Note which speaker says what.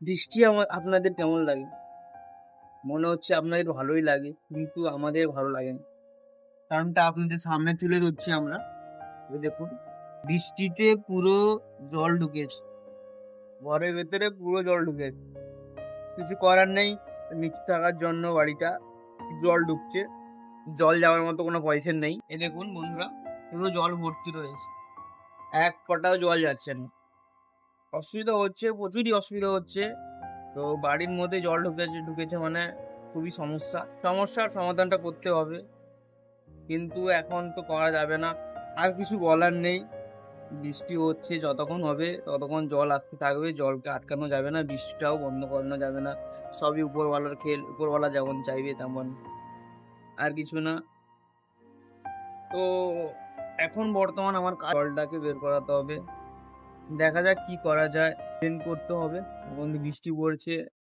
Speaker 1: বৃষ্টি আপনাদের কেমন লাগে? মনে হচ্ছে আপনাদের ভালোই লাগে, কিন্তু আমাদের ভালো লাগে না। কারণটা আপনাদের সামনে তুলে ধরছি আমরা। এই দেখুন, বৃষ্টিতে পুরো জল ঢুকেছে। ঘরের ভেতরে পুরো জল ঢুকেছে। কিছু করার নেই। নিচে থাকার জন্য বাড়িটা জল ঢুকছে। জল যাওয়ার মতো কোনো পয়সা নেই। এই দেখুন বন্ধুরা, পুরো জল ভর্তি রয়েছে। এক ফোঁটাও জল যাচ্ছে না। অসুবিধা হচ্ছে, প্রচুরই অসুবিধা হচ্ছে। তো বাড়ির মধ্যে জল ঢুকেছে মানে খুবই সমস্যা। সমস্যার সমাধানটা করতে হবে। কিন্তু এখন তো করা যাবে না। আর কিছু বলার নেই। বৃষ্টি হচ্ছে, যতক্ষণ হবে ততক্ষণ জল আসতে থাকবে। জলকে আটকানো যাবে না, বৃষ্টিটাও বন্ধ করানো যাবে না। সবই উপরওয়ালার খেল। উপরওয়ালা যেমন চাইবে তেমন। আর কিছু না। তো এখন বর্তমান আমার জলটাকে বের করাতে হবে। দেখা যাক কি করা যায়। করতে হবে। এখন বৃষ্টি পড়ছে।